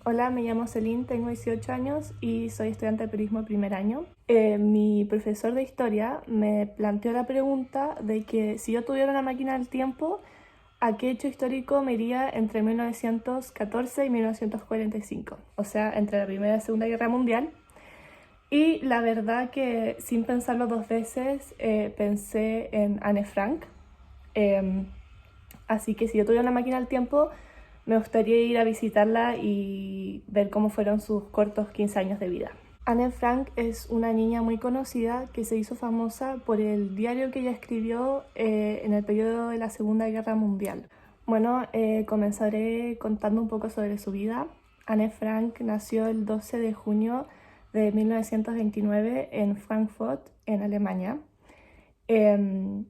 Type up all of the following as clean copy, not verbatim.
Hola, me llamo Celine, tengo 18 años y soy estudiante de periodismo de primer año. Mi profesor de historia me planteó la pregunta de que si yo tuviera una máquina del tiempo, ¿a qué hecho histórico me iría entre 1914 y 1945? O sea, entre la Primera y la Segunda Guerra Mundial. Y la verdad que sin pensarlo dos veces pensé en Anne Frank. Em, Así que si yo tuviera una máquina del tiempo, me gustaría ir a visitarla y ver cómo fueron sus cortos 15 años de vida. Anne Frank es una niña muy conocida que se hizo famosa por el diario que ella escribió en el periodo de la Segunda Guerra Mundial. Bueno, comenzaré contando un poco sobre su vida. Anne Frank nació el 12 de junio de 1929 en Frankfurt, en Alemania. Em,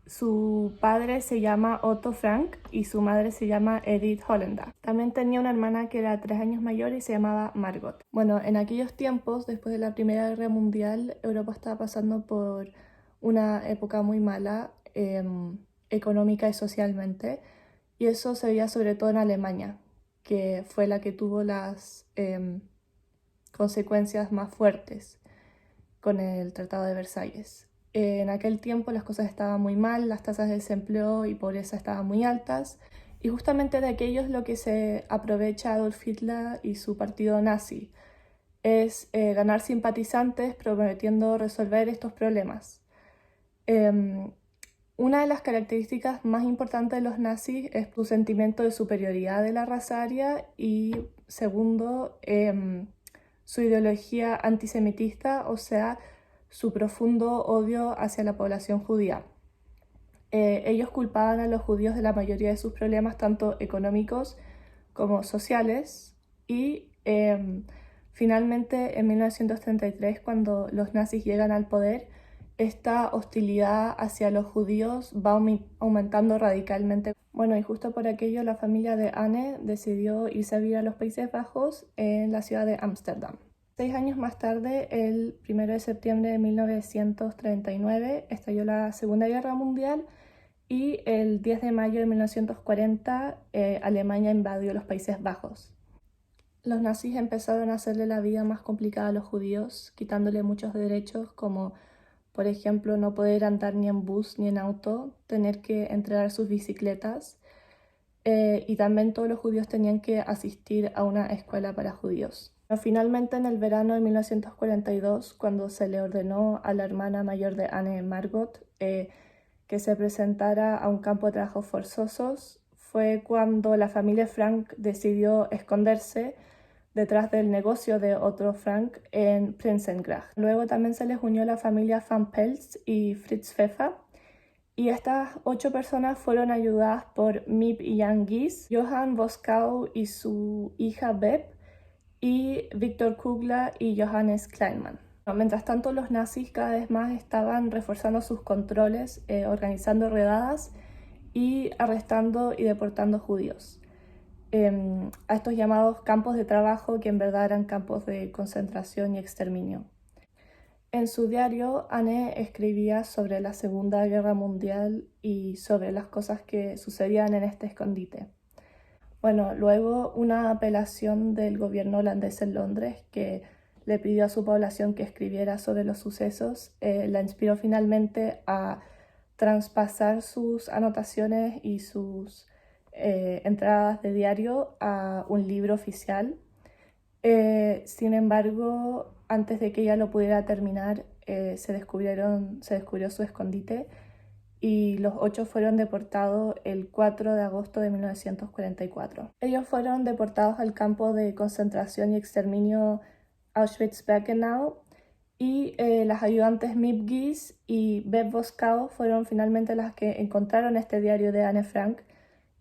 Su padre se llama Otto Frank y su madre se llama Edith Hollander. También tenía una hermana que era 3 años mayor y se llamaba Margot. Bueno, en aquellos tiempos, después de la Primera Guerra Mundial, Europa estaba pasando por una época muy mala, económica y socialmente, y eso se veía sobre todo en Alemania, que fue la que tuvo las consecuencias más fuertes con el Tratado de Versalles. En aquel tiempo las cosas estaban muy mal, las tasas de desempleo y pobreza estaban muy altas, y justamente de aquello es lo que se aprovecha Adolf Hitler y su partido nazi, es ganar simpatizantes prometiendo resolver estos problemas. Eh, una de las características más importantes de los nazis es su sentimiento de superioridad de la raza aria y segundo, su ideología antisemitista, o sea, su profundo odio hacia la población judía. Ellos culpaban a los judíos de la mayoría de sus problemas, tanto económicos como sociales, y finalmente en 1933, cuando los nazis llegan al poder, esta hostilidad hacia los judíos va aumentando radicalmente. Bueno, y justo por aquello la familia de Anne decidió irse a vivir a los Países Bajos en la ciudad de Ámsterdam. 6 años más tarde, el 1 de septiembre de 1939, estalló la Segunda Guerra Mundial y el 10 de mayo de 1940 Alemania invadió los Países Bajos. Los nazis empezaron a hacerle la vida más complicada a los judíos, quitándole muchos derechos como, por ejemplo, no poder andar ni en bus ni en auto, tener que entregar sus bicicletas, y también todos los judíos tenían que asistir a una escuela para judíos. Pero finalmente, en el verano de 1942, cuando se le ordenó a la hermana mayor de Anne, Margot, que se presentara a un campo de trabajos forzosos, fue cuando la familia Frank decidió esconderse detrás del negocio de Otto Frank en Prinsengracht. Luego también se les unió la familia Van Pels y Fritz Pfeffer, y estas 8 personas fueron ayudadas por Miep y Jan Gies, Johann Voskau y su hija Beb, y Viktor Kugler y Johannes Kleinmann. Mientras tanto, los nazis cada vez más estaban reforzando sus controles, organizando redadas y arrestando y deportando judíos a estos llamados campos de trabajo, que en verdad eran campos de concentración y exterminio. En su diario, Anne escribía sobre la Segunda Guerra Mundial y sobre las cosas que sucedían en este escondite. Bueno, luego una apelación del gobierno holandés en Londres, que le pidió a su población que escribiera sobre los sucesos, la inspiró finalmente a traspasar sus anotaciones y sus entradas de diario a un libro oficial. Sin embargo, antes de que ella lo pudiera terminar, se descubrió su escondite y los 8 fueron deportados el 4 de agosto de 1944. Ellos fueron deportados al campo de concentración y exterminio Auschwitz-Birkenau, y las ayudantes Miep Gies y Beb Voskau fueron finalmente las que encontraron este diario de Anne Frank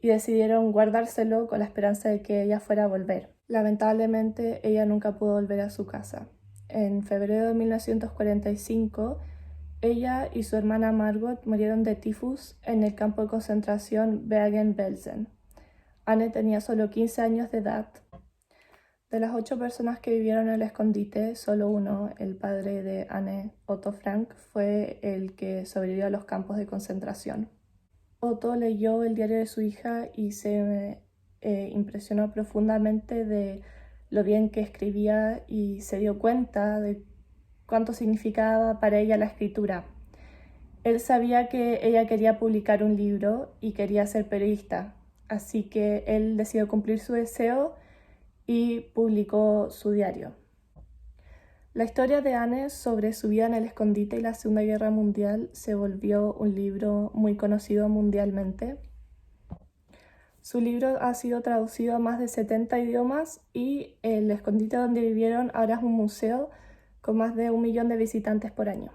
y decidieron guardárselo con la esperanza de que ella fuera a volver. Lamentablemente, ella nunca pudo volver a su casa. En febrero de 1945, ella y su hermana Margot murieron de tifus en el campo de concentración Bergen-Belsen. Anne tenía solo 15 años de edad. De las 8 personas que vivieron en el escondite, solo uno, el padre de Anne, Otto Frank, fue el que sobrevivió a los campos de concentración. Otto leyó el diario de su hija y se impresionó profundamente de lo bien que escribía y se dio cuenta de cuánto significaba para ella la escritura. Él sabía que ella quería publicar un libro y quería ser periodista, así que él decidió cumplir su deseo y publicó su diario. La historia de Anne sobre su vida en el escondite y la Segunda Guerra Mundial se volvió un libro muy conocido mundialmente. Su libro ha sido traducido a más de 70 idiomas y el escondite donde vivieron ahora es un museo con más de 1 millón de visitantes por año.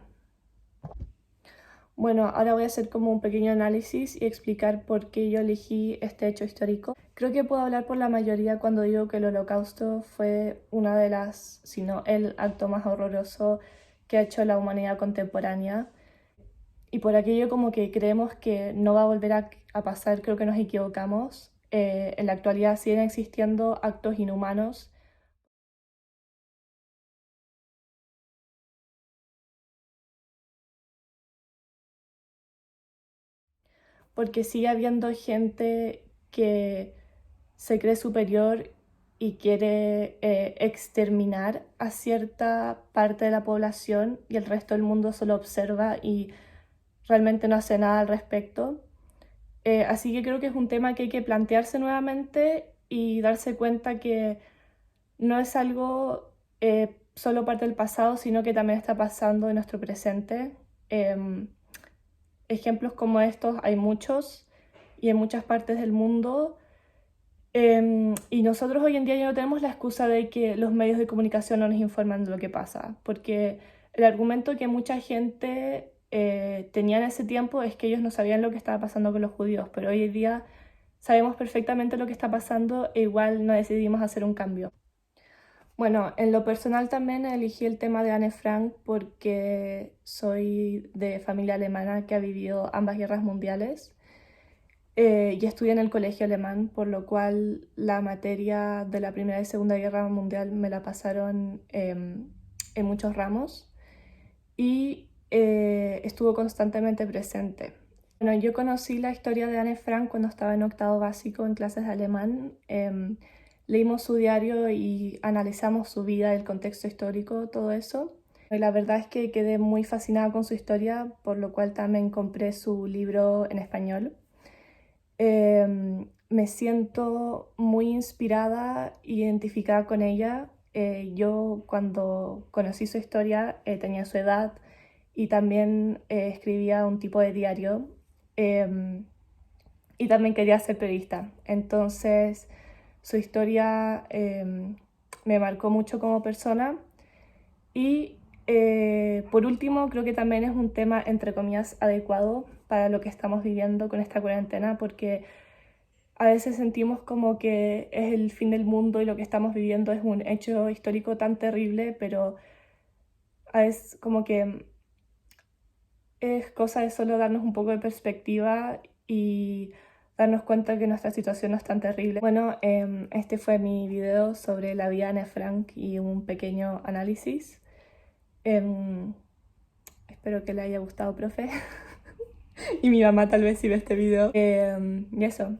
Bueno, ahora voy a hacer como un pequeño análisis y explicar por qué yo elegí este hecho histórico. Creo que puedo hablar por la mayoría cuando digo que el Holocausto fue una de las, si no el acto más horroroso que ha hecho la humanidad contemporánea. Y por aquello como que creemos que no va a volver a pasar, creo que nos equivocamos. En la actualidad siguen existiendo actos inhumanos. Porque sigue habiendo gente que se cree superior y quiere exterminar a cierta parte de la población y el resto del mundo solo observa y realmente no hace nada al respecto. Así que creo que es un tema que hay que plantearse nuevamente y darse cuenta que no es algo solo parte del pasado, sino que también está pasando en nuestro presente. Ejemplos como estos hay muchos y en muchas partes del mundo. Y nosotros hoy en día ya no tenemos la excusa de que los medios de comunicación no nos informan de lo que pasa, porque el argumento que mucha gente tenía en ese tiempo es que ellos no sabían lo que estaba pasando con los judíos, pero hoy en día sabemos perfectamente lo que está pasando e igual no decidimos hacer un cambio. Bueno, en lo personal también elegí el tema de Anne Frank porque soy de familia alemana que ha vivido ambas guerras mundiales y estudié en el colegio alemán, por lo cual la materia de la Primera y Segunda Guerra Mundial me la pasaron en muchos ramos y estuvo constantemente presente. Bueno, yo conocí la historia de Anne Frank cuando estaba en octavo básico en clases de alemán. Leímos su diario y analizamos su vida, el contexto histórico, todo eso. Y la verdad es que quedé muy fascinada con su historia, por lo cual también compré su libro en español. Me siento muy inspirada, identificada con ella. Yo cuando conocí su historia tenía su edad y también escribía un tipo de diario y también quería ser periodista. Entonces su historia me marcó mucho como persona y por último creo que también es un tema entre comillas adecuado para lo que estamos viviendo con esta cuarentena porque a veces sentimos como que es el fin del mundo y lo que estamos viviendo es un hecho histórico tan terrible, pero a veces como que es cosa de solo darnos un poco de perspectiva y darnos cuenta que nuestra situación no es tan terrible. Bueno, este fue mi video sobre la vida de Anne Frank y un pequeño análisis. Espero que le haya gustado, profe. Y mi mamá tal vez si ve este video. Y eso.